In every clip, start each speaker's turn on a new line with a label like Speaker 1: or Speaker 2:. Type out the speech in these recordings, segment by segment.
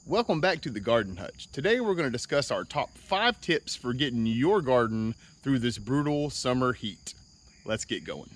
Speaker 1: Welcome back to the Garden Hutch. Today we're going to discuss our top 5 tips for getting your garden through this brutal summer heat. Let's get going.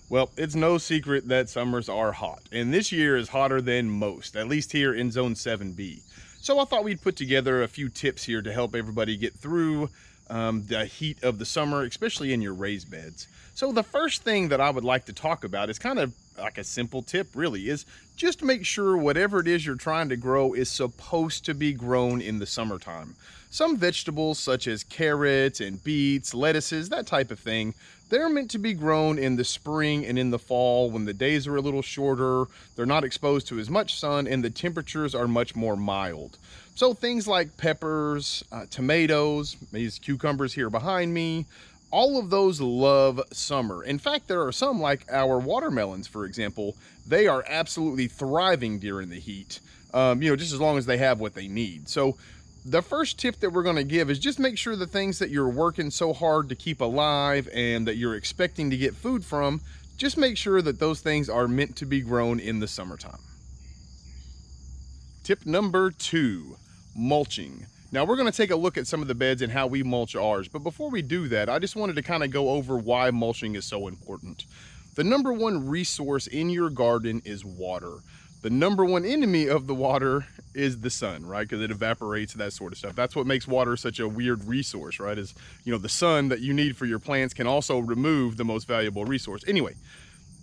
Speaker 1: Well, it's no secret that summers are hot, and this year is hotter than most, at least here in Zone 7B. So I thought we'd put together a few tips here to help everybody get through the heat of the summer, especially in your raised beds. So the first thing that I would like to talk about is kind of like a simple tip, really, is just make sure whatever it is you're trying to grow is supposed to be grown in the summertime. Some vegetables such as carrots and beets, lettuces, that type of thing, they're meant to be grown in the spring and in the fall when the days are a little shorter, they're not exposed to as much sun, and the temperatures are much more mild. So things like peppers, tomatoes, these cucumbers here behind me, all of those love summer. In fact, there are some like our watermelons, for example, they are absolutely thriving during the heat, just as long as they have what they need. So the first tip that we're going to give is just make sure the things that you're working so hard to keep alive and that you're expecting to get food from, just make sure that those things are meant to be grown in the summertime. Tip number 2, mulching. Now we're going to take a look at some of the beds and how we mulch ours, but before we do that, I just wanted to kind of go over why mulching is so important. The number one resource in your garden is water. The number one enemy of the water is the sun, right? Because it evaporates, that sort of stuff. That's what makes water such a weird resource, right? Is, the sun that you need for your plants can also remove the most valuable resource. Anyway,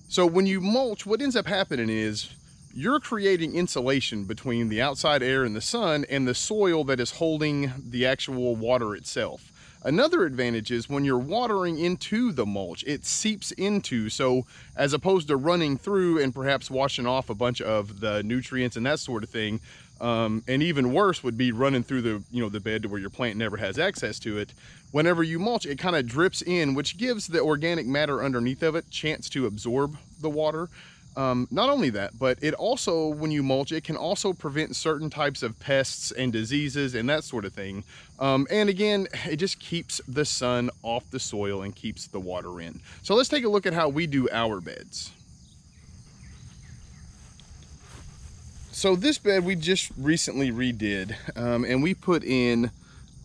Speaker 1: so when you mulch, what ends up happening is you're creating insulation between the outside air and the sun and the soil that is holding the actual water itself. Another advantage is when you're watering into the mulch, it seeps into, so as opposed to running through and perhaps washing off a bunch of the nutrients and that sort of thing, and even worse would be running through the bed to where your plant never has access to it. Whenever you mulch, it kind of drips in, which gives the organic matter underneath of it a chance to absorb the water. Not only that, but it also, when you mulch, it can also prevent certain types of pests and diseases and that sort of thing. And again, it just keeps the sun off the soil and keeps the water in. So let's take a look at how we do our beds. So this bed we just recently redid, and we put in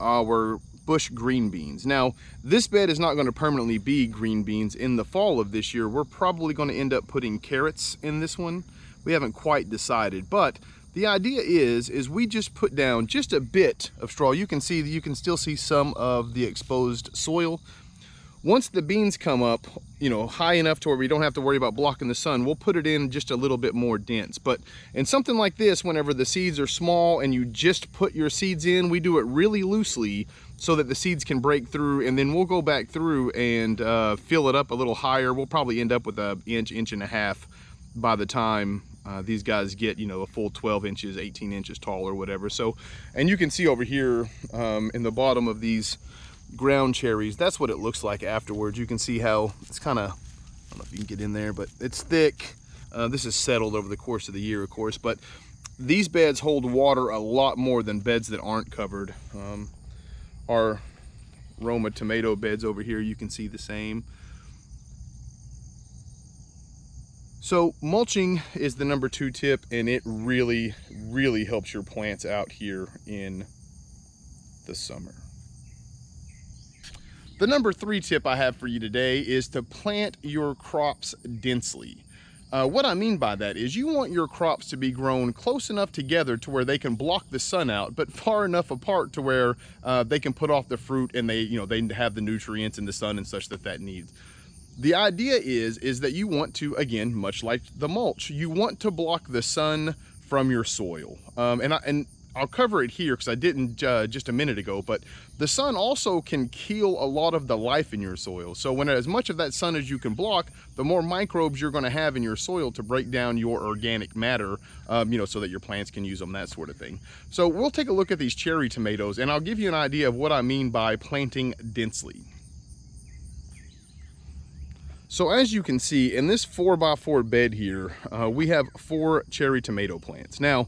Speaker 1: our bush green beans. Now, this bed is not going to permanently be green beans. In the fall of this year, we're probably going to end up putting carrots in this one. We haven't quite decided, but the idea is we just put down just a bit of straw. You can still see some of the exposed soil. Once the beans come up, high enough to where we don't have to worry about blocking the sun, we'll put it in just a little bit more dense. But in something like this, whenever the seeds are small and you just put your seeds in, we do it really loosely so that the seeds can break through, and then we'll go back through and fill it up a little higher. We'll probably end up with an inch and a half by the time these guys get, a full 12 inches, 18 inches tall or whatever. So, and you can see over here in the bottom of these ground cherries, that's what it looks like afterwards. You can see how it's kind of, I don't know if you can get in there, but it's thick. This is settled over the course of the year, of course, but these beds hold water a lot more than beds that aren't covered. Our Roma tomato beds over here, you can see the same. So mulching is the number 2 tip, and it really, really helps your plants out here in the summer. The number 3 tip I have for you today is to plant your crops densely. What I mean by that is you want your crops to be grown close enough together to where they can block the sun out, but far enough apart to where they can put off the fruit and they have the nutrients and the sun and such that needs. The idea is that you want to, again, much like the mulch, you want to block the sun from your soil. And I'll cover it here because I didn't just a minute ago, but the sun also can kill a lot of the life in your soil. So when as much of that sun as you can block, the more microbes you're going to have in your soil to break down your organic matter, so that your plants can use them, that sort of thing. So we'll take a look at these cherry tomatoes, and I'll give you an idea of what I mean by planting densely. So as you can see in this 4x4 bed here, we have 4 cherry tomato plants. Now,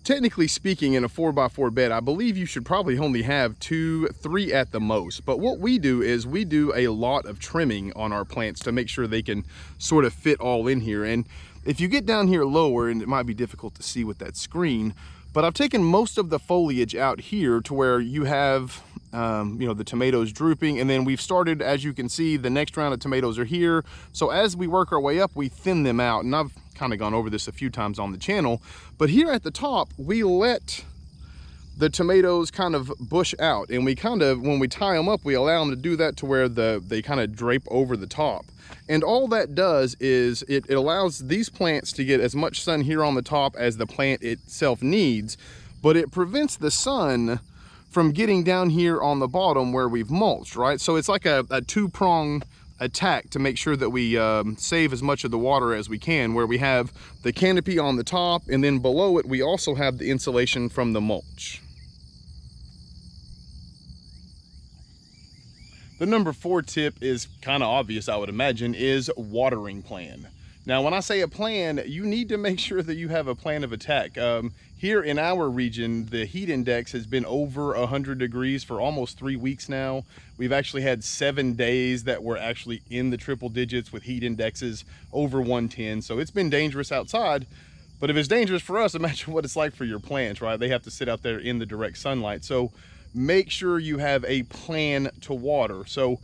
Speaker 1: technically speaking, in a 4x4 bed, I believe you should probably only have 2, 3 at the most. But what we do is we do a lot of trimming on our plants to make sure they can sort of fit all in here. And if you get down here lower, and it might be difficult to see with that screen, but I've taken most of the foliage out here to where you have, you know, the tomatoes drooping, and then we've started, as you can see, the next round of tomatoes are here. So as we work our way up, we thin them out, and I've kind of gone over this a few times on the channel, but here at the top, we let the tomatoes kind of bush out, and we kind of, when we tie them up, we allow them to do that to where they kind of drape over the top. And all that does is it allows these plants to get as much sun here on the top as the plant itself needs, but it prevents the sun from getting down here on the bottom where we've mulched, right? So it's like a two-prong attack to make sure that we save as much of the water as we can, where we have the canopy on the top, and then below it we also have the insulation from the mulch. The number 4 tip is kind of obvious, I would imagine, is watering plan. Now, when I say a plan, you need to make sure that you have a plan of attack. Here in our region, the heat index has been over 100 degrees for almost 3 weeks now. We've actually had 7 days that were actually in the triple digits with heat indexes over 110. So it's been dangerous outside. But if it's dangerous for us, imagine what it's like for your plants, right? They have to sit out there in the direct sunlight. So make sure you have a plan to water. So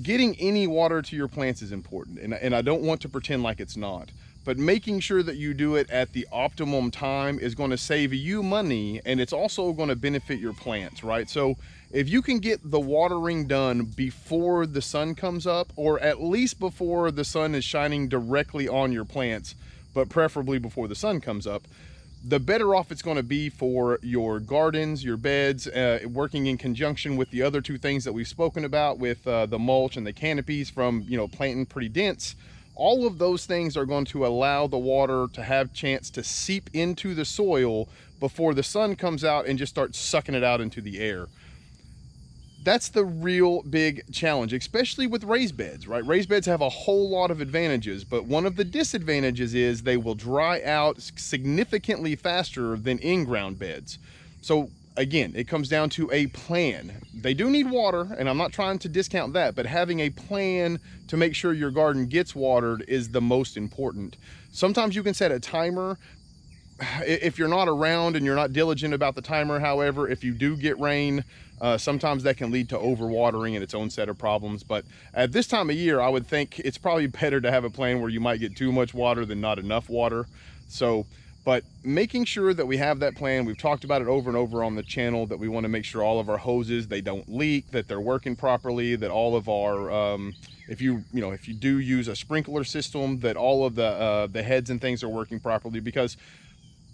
Speaker 1: getting any water to your plants is important, and I don't want to pretend like it's not, but making sure that you do it at the optimum time is going to save you money, and it's also going to benefit your plants, right? So if you can get the watering done before the sun comes up, or at least before the sun is shining directly on your plants, but preferably before the sun comes up, the better off it's going to be for your gardens, your beds, working in conjunction with the other 2 things that we've spoken about with the mulch and the canopies from, you know, planting pretty dense. All of those things are going to allow the water to have chance to seep into the soil before the sun comes out and just starts sucking it out into the air. That's the real big challenge, especially with raised beds, right? Raised beds have a whole lot of advantages, but one of the disadvantages is they will dry out significantly faster than in-ground beds. So again, it comes down to a plan. They do need water, and I'm not trying to discount that, but having a plan to make sure your garden gets watered is the most important. Sometimes you can set a timer. If you're not around and you're not diligent about the timer, however, if you do get rain, sometimes that can lead to overwatering and its own set of problems. But at this time of year, I would think it's probably better to have a plan where you might get too much water than not enough water. So, but making sure that we have that plan, we've talked about it over and over on the channel, that we want to make sure all of our hoses, they don't leak, that they're working properly, that all of our, if you do use a sprinkler system, that all of the heads and things are working properly, because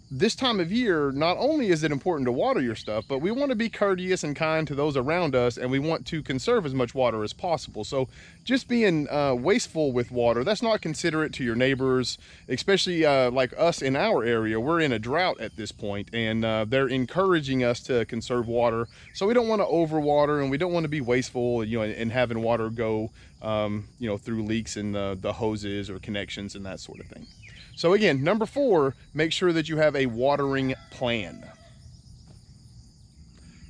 Speaker 1: this time of year, not only is it important to water your stuff, but we want to be courteous and kind to those around us, and we want to conserve as much water as possible. So just being wasteful with water, that's not considerate to your neighbors, especially like us in our area. We're in a drought at this point, and they're encouraging us to conserve water. So we don't want to overwater, and we don't want to be wasteful, you know, and having water go, you know, through leaks in the hoses or connections and that sort of thing. So again, number 4, make sure that you have a watering plan.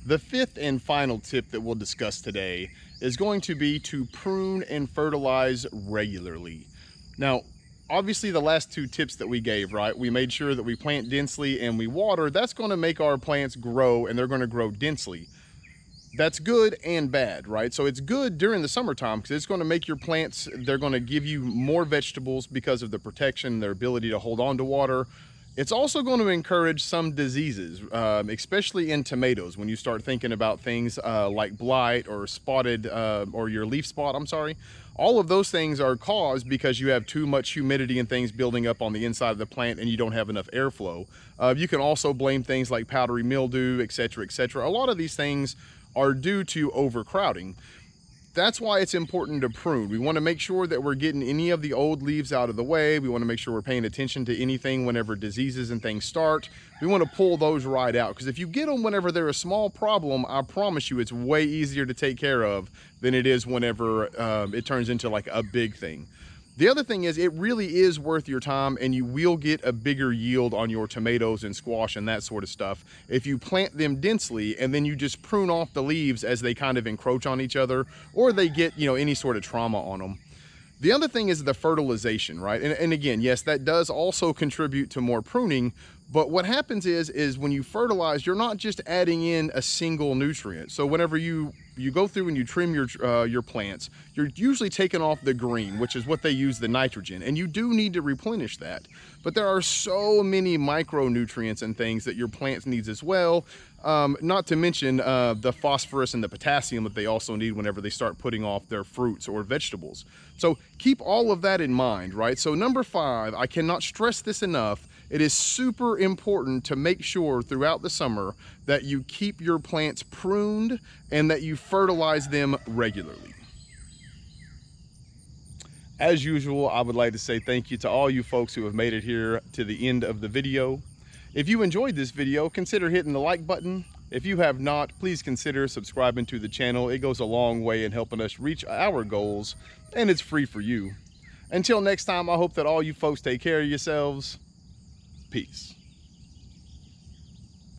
Speaker 1: The 5th and final tip that we'll discuss today is going to be to prune and fertilize regularly. Now, obviously the last 2 tips that we gave, right? We made sure that we plant densely and we water. That's going to make our plants grow, and they're going to grow densely. That's good and bad, right? So it's good during the summertime because it's going to make your plants, they're going to give you more vegetables because of the protection, their ability to hold on to water. It's also going to encourage some diseases, especially in tomatoes. When you start thinking about things like blight or spotted, or your leaf spot, I'm sorry. All of those things are caused because you have too much humidity and things building up on the inside of the plant and you don't have enough airflow. You can also blame things like powdery mildew, etc., etc. A lot of these things are due to overcrowding. that's why it's important to prune. We want to make sure that we're getting any of the old leaves out of the way. We want to make sure we're paying attention to anything whenever diseases and things start. We want to pull those right out, because if you get them whenever they're a small problem, I promise you it's way easier to take care of than it is whenever it turns into like a big thing. The other thing is, it really is worth your time, and you will get a bigger yield on your tomatoes and squash and that sort of stuff if you plant them densely and then you just prune off the leaves as they kind of encroach on each other, or they get, you know, any sort of trauma on them. The other thing is the fertilization, right? And again, yes, that does also contribute to more pruning, but what happens is when you fertilize, you're not just adding in a single nutrient. So whenever you go through and you trim your plants, you're usually taking off the green, which is what they use the nitrogen, and you do need to replenish that. But there are so many micronutrients and things that your plants needs as well, not to mention the phosphorus and the potassium that they also need whenever they start putting off their fruits or vegetables. So keep all of that in mind, right? So number 5, I cannot stress this enough, it is super important to make sure throughout the summer that you keep your plants pruned and that you fertilize them regularly. As usual, I would like to say thank you to all you folks who have made it here to the end of the video. If you enjoyed this video, consider hitting the like button. If you have not, please consider subscribing to the channel. It goes a long way in helping us reach our goals, and it's free for you. Until next time, I hope that all you folks take care of yourselves. Peace.